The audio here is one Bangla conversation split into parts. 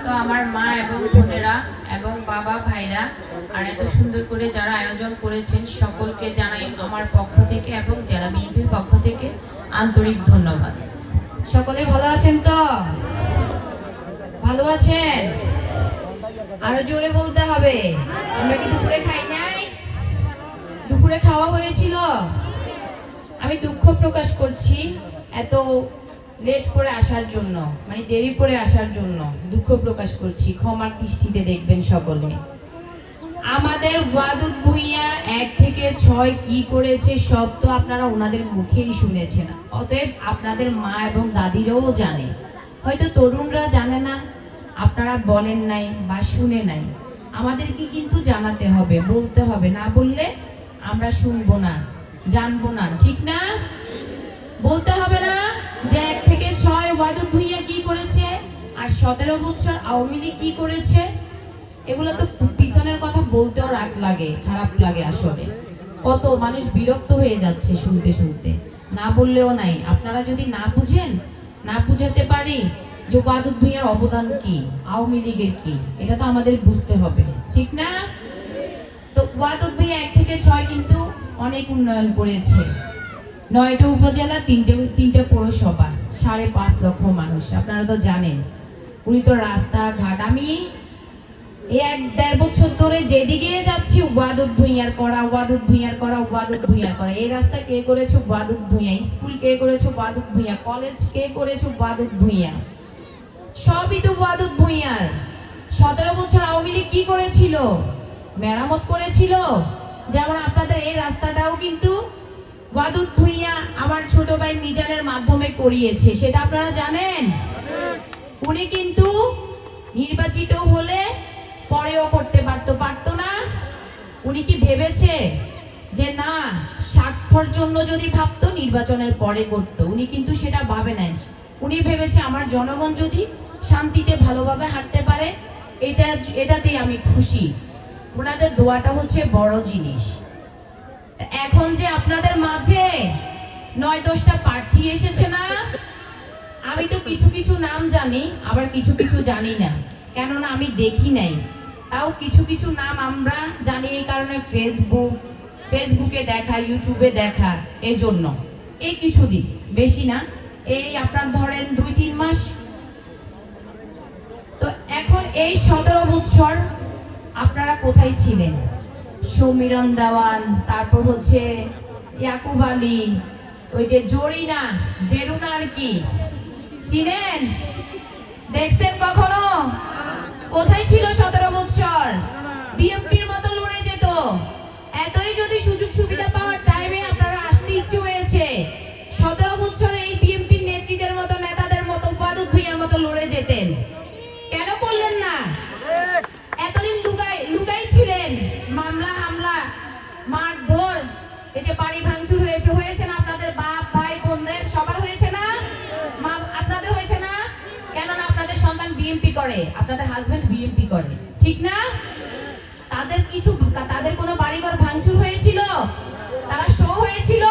তো আমার মা এবং বোনেরা এবং বাবা ভাইরা আর এত সুন্দর করে যারা আয়োজন করেছেন সকলকে জানাই আমার পক্ষ থেকে এবং জেলা বিএনপির পক্ষ থেকে আন্তরিক ধন্যবাদ। সকলে ভালো আছেন তো? ভালো আছেন? আরো জোরে বলতে হবে। আমরা কি দুপুরে খাই নাই? দুপুরে খাওয়া হয়েছিল? আমি দুঃখ প্রকাশ করছি এত লেট করে আসার জন্য, মানে দেরি করে আসার জন্য দুঃখ প্রকাশ করছি। ক্ষমার দৃষ্টিতে দেখবেন সকলে। আমাদের ওয়াদুদ ভুঁইয়া 1 থেকে 6 কি করেছে সব তো আপনারা ওনাদের মুখেই শুনেছেন, অতএব আপনাদের মা এবং দাদিরাও জানে, হয়তো তরুণরা জানে না, আপনারা বলেন নাই বা শুনে নাই। আমাদেরকে কিন্তু জানাতে হবে, বলতে হবে, না বললে আমরা শুনবো না, জানবো না, ঠিক না? বলতে হবে না যে 1 থেকে 6 ওয়াদুদ ভুঁইয়া কি করেছে আর 17 বছর আওয়ামী লীগ কি করেছে। এগুলো তো পিছনের কথা বলতেও রাগ লাগে, খারাপ লাগে। আসলে কত মানুষ বিরক্ত হয়ে যাচ্ছে শুনতে শুনতে, না বললেও নাই। আপনারা যদি না বুঝেন, না বুঝাতে পারি যে ওয়াদুদ ভুঁইয়ার অবদান কি, আওয়ামী লীগের কি, এটা তো আমাদের বুঝতে হবে, ঠিক না? তো ওয়াদুদ ভুঁইয়া 1 থেকে 6 কিন্তু অনেক উন্নয়ন করেছে। 9টা উপজেলা, 3টে পৌরসভা, 5.5 লক্ষ মানুষ, আপনারা তো জানেন। উনি তো রাস্তাঘাট, আমি এই 1-1.5 বছর ধরে যেদিকে যাচ্ছি ওয়াদুদ ভুঁইয়ার করা, ওয়াদুদ ভুঁইয়ার করা, ওয়াদুদ ভুঁইয়ার করা। এই রাস্তা কে করেছে? ওয়াদুদ ভুঁইয়া। স্কুল কে করেছে? ওয়াদুদ ভুঁইয়া। কলেজ কে করেছে? ওয়াদুদ ভুঁইয়া। সবই তো ওয়াদুদ ভুঁইয়ার। 17 বছর আওয়ামী লীগ কি করেছিল? মেরামত করেছিল। যেমন আপনাদের এই রাস্তাটাও কিন্তু ওয়াদুদ ভুঁইয়া আমার ছোট ভাই মিজানের মাধ্যমে করিয়েছে, সেটা আপনারা জানেন। উনি কিন্তু নির্বাচিত হলে পরেও করতে পারতো না? উনি কি ভেবেছে যে না, স্বার্থের জন্য যদি ভাবতো নির্বাচনের পরে করতো? উনি কিন্তু সেটা ভাবে নাই। উনি ভেবেছে আমার জনগণ যদি শান্তিতে ভালোভাবে হাঁটতে পারে, এটাতেই আমি খুশি। ওনাদের দোয়াটা হচ্ছে বড় জিনিস। এখন যে আপনাদের মাঝে 9-10টা প্রার্থী এসেছে না, আমি তো কিছু কিছু নাম জানি, আবার কিছু কিছু জানি না, কেননা আমি দেখি নাই। তাও কিছু কিছু নাম আমরা জানি এই কারণে ফেসবুকে দেখা, ইউটিউবে দেখা, এই জন্য। এই কিছুদিন, বেশি না, এই আপনার ধরেন 2-3 মাস। তো এখন এই 17 বছর আপনারা কোথায় ছিলেন? সমীরণ দেওয়ান, তারপর হচ্ছে ইয়াকুব আলী, ওই যে জরিনা, জেরুনা আর কি, চিনেন? দেখছেন কখনো? কোথায় ছিল 17 বছর? বিএনপির মতো লড়ে যেত। এতই যদি সুযোগ সুবিধা পাওয়ার টাইমে আপনারা আসতে ইচ্ছে হয়েছে, 17 বছর এই বিএনপির নেত্রীদের মতো, নেতাদের মতো, ওয়াদুদ ভুঁইয়ার মতো লড়ে যেতেন। কেন করলেন না? এতদিন লুকাই ছিলেন। মামলা হামলা, মারধর, এই যে বাড়ি ভাঙচুর হয়েছে না আপনাদের বাপ ভাই বোনদের সবার হয়েছে না? আপনাদের হয়েছে না? কেননা আপনাদের সন্তান বিএনপি করে, আপনাদের হাজবেন্ড বিএনপি করে, ঠিক না? তাদের কোনো বাড়িঘর ভাঙচুর হয়েছিল? তারা শো হয়েছিল?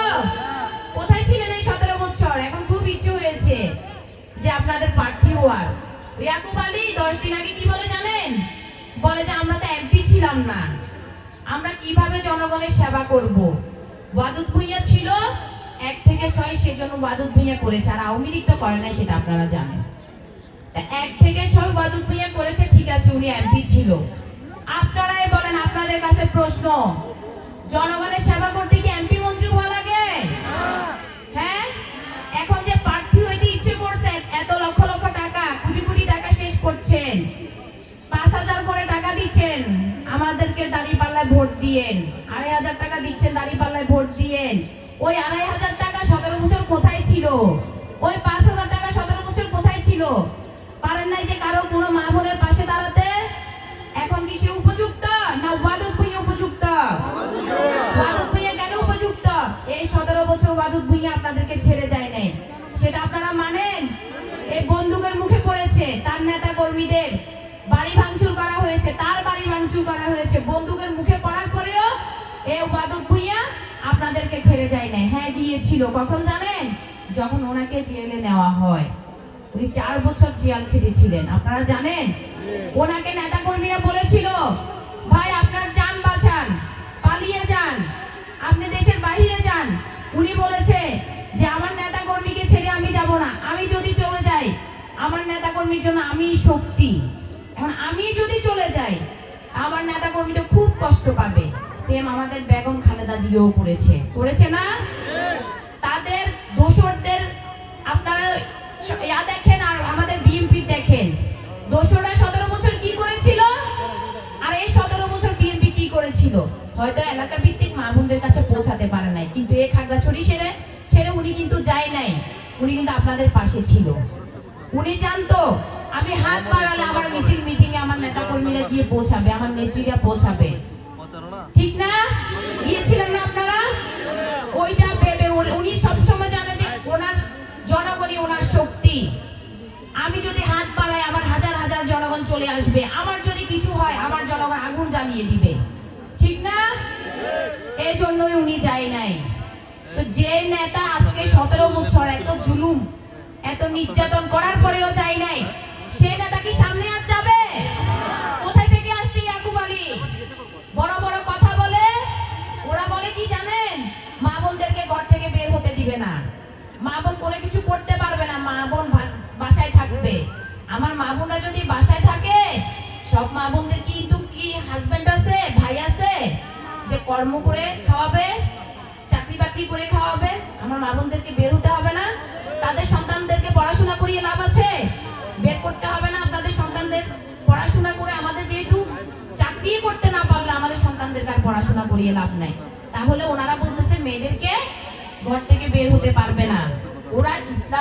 কোথায় ছিলেন এই 17 বছর? এখন খুব ইচ্ছে হয়েছে যে আপনাদের প্রার্থী হওয়ার। ইয়াকুব আলী 10 দিন আগে কি বলে জানেন? বলে যে আমরা তো এমপি ছিলাম না, আমরা কিভাবে জনগণের সেবা করব। ওয়াদুদ ভুঁইয়া ছিল 1 থেকে 6, সেজন্য ওয়াদুদ ভুঁইয়া করেছে, আর আওয়ামী লীগ তো করে নাই, সেটা আপনারা জানেন। 1 থেকে 6 ওয়াদুদ ভুঁইয়া করেছে, ঠিক আছে, উনি এমপি ছিল। আপনারাই বলেন, আপনাদের কাছে প্রশ্ন, জনগণের সেবা করতে কি এমপি মন্ত্রী হওয়া লাগে? হ্যাঁ? এখন যে প্রার্থী হইতে ইচ্ছে করছে, এত লক্ষ লক্ষ টাকা, কোটি কোটি টাকা শেষ করছেন, 5,000 করে টাকা দিচ্ছেন আমাদেরকে দাঁড়িপাল্লায় ভোট দিয়েন, 2,500 টাকা দিচ্ছেন দাঁড়িপাল্লায় ভোট দিয়েন। ওই 2,500 টাকা 17 বছর কোথায় ছিল? ওই 5,000 টাকা 17 বছর কোথায় ছিল? পারেন নাই যে কারো কোনো মা বোনের পাশে দাঁড়াতে? এখন কি সে উপযুক্ত না ওয়াদুদ ভুঁইয়া উপযুক্ত? ওয়াদুদ ভুঁইয়া কেন উপযুক্ত? এই 17 বছর ওয়াদুদ ভুঁইয়া আপনাদেরকে ছেড়ে যায় নাই, সেটা আপনারা মানেন? এই বন্দুকের মুখে পড়েছে, তার নেতা কর্মীদের বাড়ি ভাঙচুর করা হয়েছে, তার বাড়ি ভাঙচুর করা হয়েছে, বন্দুকের মুখে পড়ার পরেও এই ওয়াদুদ ভুঁইয়া আপনাদেরকে ছেড়ে যায় নাই। হ্যাঁ, গিয়েছিল কখন জানেন? যখন ওনাকে জেলে নেওয়া হয়। উনি 4 বছর জেল খেটেছিলেন, আপনারা জানেন। ওনাকে নেতা কর্মীরা বলেছিল, ভাই আপনার জান বাঁচান, পালিয়ে যান, আপনি দেশের বাইরে যান। উনি বলেছে যে আমার নেতা কর্মীকে ছেড়ে আমি যাব না, আমি যদি চলে যাই আমার নেতা কর্মীর জন্য আমি শক্তি, এখন আমি যদি চলে যাই আমার নেতা কর্মীটা খুব কষ্ট পাবে। সেম আমাদের বেগম খালেদা জিও করেছে না? তাদের দোসরদের আপনারা দেখেন আর আমাদের বিএনপি দেখেন, দোসররা 17 বছর কি করেছিল আর এই 17 বছর বিএনপি কি করেছিল। হয়তো এলাকা ভিত্তিক মা বোনদের কাছে পৌঁছাতে পারে নাই, কিন্তু এই খাগড়াছড়ি ছেড়ে উনি কিন্তু যায় নাই, উনি কিন্তু আপনাদের পাশে ছিল। উনি জানতো আমি হাত বাড়ালে আমার মিছিল মিটিং এ আমার নেতা কর্মীরা গিয়ে পৌঁছাবে, আমার নেত্রীরা পৌঁছাবে, ঠিক না? গিয়েছিলেন না আপনারা? ওইটা ভেবে উনি সবসময় জানে যে ওনার জনগণই ওনার শক্তি। আমি যদি হাত বাড়াই আমার হাজার হাজার জনগণ চলে আসবে, আমার যদি কিছু হয় আমার জনগণ আগুন জ্বালিয়ে দিবে, ঠিক না? এই জন্যই উনি যায় নাই। তো যে নেতা আজকে 17 বছর এত জুলুম এত নির্যাতন করার পরেও যায় নাই, সেই নেতা কি সামনে আর যাবে? কোথায় থেকে আসছে ইয়াকুব আলী? বড় বড় কথা বলে, ওরা বলে কি জানেন, মা বোনদেরকে ঘর থেকে বের হতে দিবে না, মা বোন কোনো কিছু করতে পারবে না, মা বোন বাসায় থাকবে। আমার মা বোনরা যদি বাসায় থাকে, সব মা বোনদের কিন্তু কি হাজবেন্ড আছে, ভাই আছে যে কর্ম করে খাওয়াবে, চাকরি বাকরি করে খাওয়াবে? আমার মা বোনদেরকে বের হতে হবে না? তাদের সন্তানদেরকে পড়াশোনা করিয়ে লাভ আছে? বের করতে হবে না আপনাদের সন্তানদের পড়াশোনা করে? আমাদের যেহেতু চাকরি করতে না পারলে আমাদের সন্তানদেরকে আর পড়াশোনা করিয়ে লাভ নাই। তাহলে ওনারা বলতেছে মেয়েদেরকে ঘর থেকে বের হতে পারবে না। ওরা ইসলাম